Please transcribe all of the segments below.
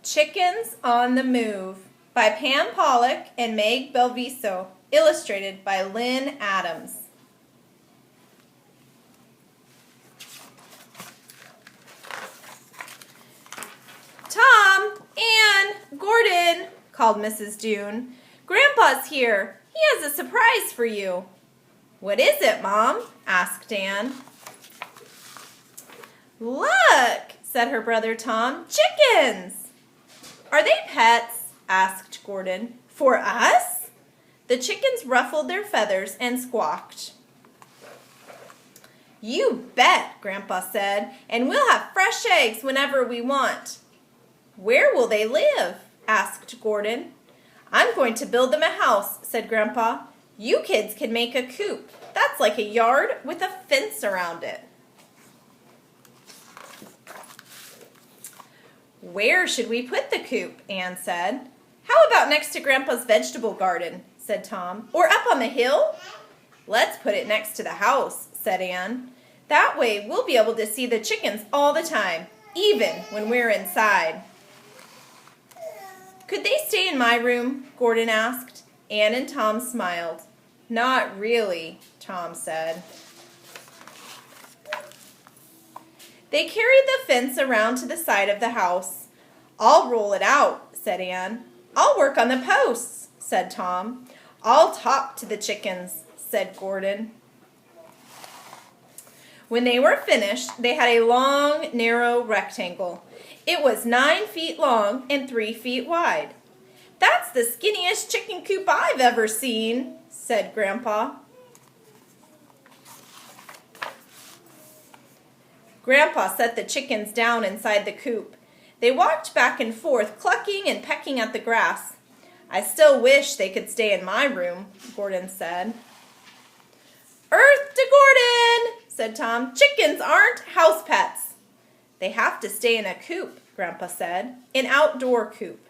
Chickens on the Move by Pam Pollock and Meg Belviso, illustrated by Lynn Adams. Tom, Ann, Gordon, called Mrs. Dune. Grandpa's here. He has a surprise for you. What is it, Mom? Asked Ann. Look, said her brother Tom. Chickens! Are they pets? Asked Gordon. For us? The chickens ruffled their feathers and squawked. You bet, Grandpa said, and we'll have fresh eggs whenever we want. Where will they live? Asked Gordon. I'm going to build them a house, said Grandpa. You kids can make a coop. That's like a yard with a fence around it. Where should we put the coop? Ann said. How about next to Grandpa's vegetable garden? Said Tom. Or up on the hill? Let's put it next to the house, said Ann. That way we'll be able to see the chickens all the time, even when we're inside. Could they stay in my room? Gordon asked. Ann and Tom smiled. Not really, Tom said. They carried the fence around to the side of the house. I'll roll it out, said Ann. I'll work on the posts, said Tom. I'll talk to the chickens, said Gordon. When they were finished, they had a long, narrow rectangle. It was 9 feet long and 3 feet wide. That's the skinniest chicken coop I've ever seen, said Grandpa. Grandpa set the chickens down inside the coop. They walked back and forth, clucking and pecking at the grass. I still wish they could stay in my room, Gordon said. Earth to Gordon, said Tom. Chickens aren't house pets. They have to stay in a coop, Grandpa said, an outdoor coop.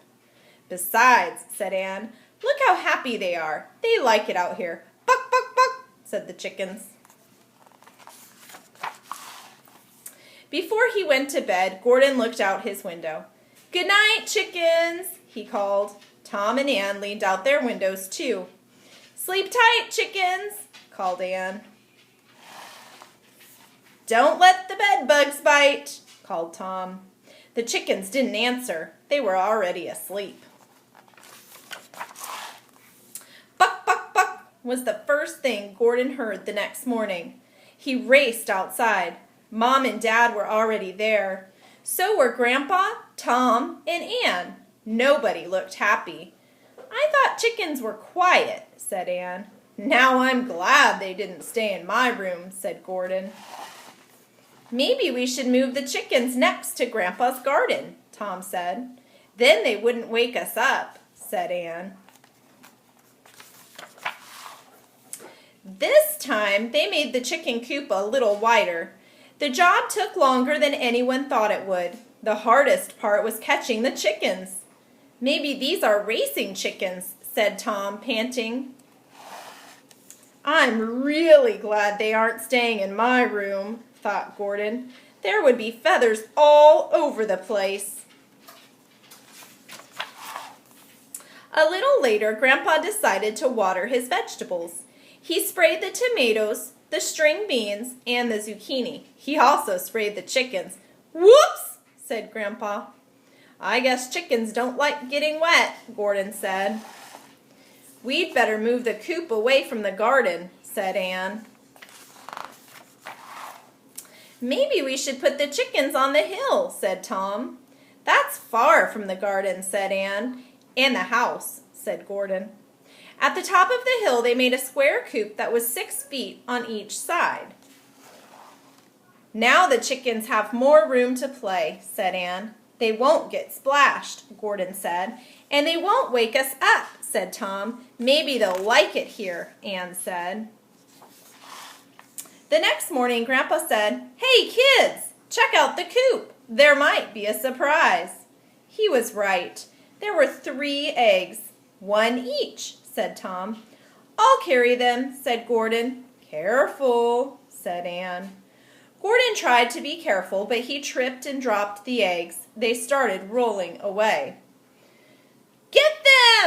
Besides, said Ann, look how happy they are. They like it out here. Buck, buck, buck, said the chickens. Before he went to bed, Gordon looked out his window. Good night, chickens, he called. Tom and Ann leaned out their windows, too. Sleep tight, chickens, called Ann. Don't let the bed bugs bite, called Tom. The chickens didn't answer. They were already asleep. Buck, buck, buck was the first thing Gordon heard the next morning. He raced outside. Mom and Dad were already there. So were Grandpa, Tom, and Ann. Nobody looked happy. I thought chickens were quiet, said Ann. Now I'm glad they didn't stay in my room, said Gordon. Maybe we should move the chickens next to Grandpa's garden, Tom said. Then they wouldn't wake us up, said Ann. This time they made the chicken coop a little wider. The job took longer than anyone thought it would. The hardest part was catching the chickens. Maybe these are racing chickens, said Tom, panting. I'm really glad they aren't staying in my room, thought Gordon. There would be feathers all over the place. A little later, Grandpa decided to water his vegetables. He sprayed the tomatoes, the string beans, and the zucchini. He also sprayed the chickens. Whoops, said Grandpa. I guess chickens don't like getting wet, Gordon said. We'd better move the coop away from the garden, said Ann. Maybe we should put the chickens on the hill, said Tom. That's far from the garden, said Ann. And the house, said Gordon. At the top of the hill, they made a square coop that was 6 feet on each side. Now the chickens have more room to play, said Ann. They won't get splashed, Gordon said. And they won't wake us up, said Tom. Maybe they'll like it here, Ann said. The next morning, Grandpa said, Hey, kids, check out the coop. There might be a surprise. He was right. There were 3 eggs, 1 each, said Tom. I'll carry them, said Gordon. Careful, said Ann. Gordon tried to be careful, but he tripped and dropped the eggs. They started rolling away. "Get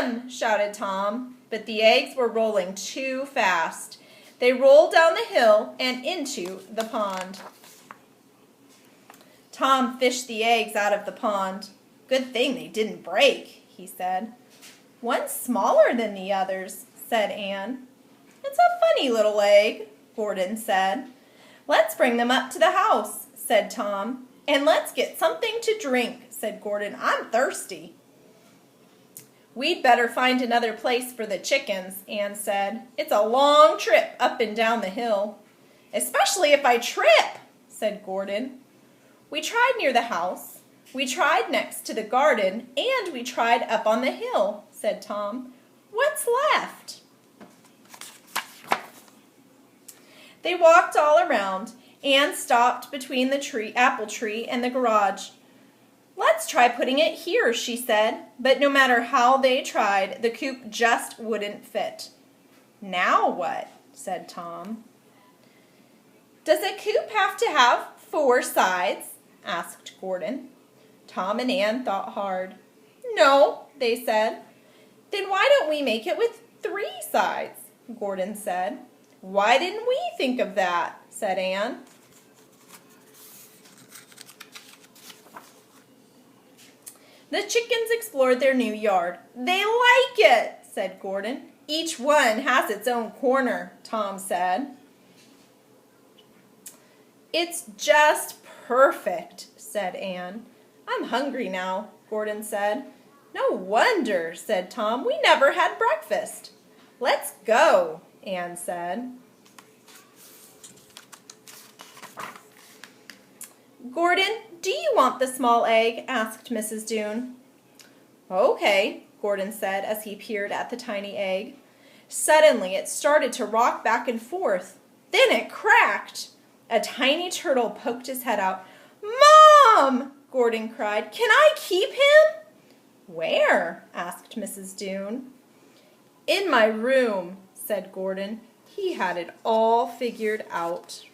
them!" shouted Tom, but the eggs were rolling too fast. They rolled down the hill and into the pond. Tom fished the eggs out of the pond. "Good thing they didn't break," he said. "One's smaller than the others," said Anne. "It's a funny little egg," Gordon said. "Let's bring them up to the house," said Tom. "And let's get something to drink," said Gordon. "I'm thirsty." "We'd better find another place for the chickens," Anne said. "It's a long trip up and down the hill." "Especially if I trip," said Gordon. "We tried near the house, we tried next to the garden, and we tried up on the hill," said Tom. "What's left?" They walked all around. Anne stopped between the apple tree and the garage. "Let's try putting it here," she said, but no matter how they tried, the coop just wouldn't fit. "Now what?" said Tom. "Does a coop have to have 4 sides?" asked Gordon. Tom and Anne thought hard. "No," they said. "Then why don't we make it with 3 sides?" Gordon said. "Why didn't we think of that?" said Anne. The chickens explored their new yard. "They like it," said Gordon. "Each one has its own corner," Tom said. "It's just perfect," said Anne. "I'm hungry now," Gordon said. "No wonder," said Tom. "We never had breakfast." "Let's go," Anne said. "Gordon, do you want the small egg?" asked Mrs. Doone. "Okay," Gordon said as he peered at the tiny egg. Suddenly it started to rock back and forth. Then it cracked. A tiny turtle poked his head out. "Mom!" Gordon cried. "Can I keep him?" "Where?" asked Mrs. Doone. "In my room," said Gordon. He had it all figured out.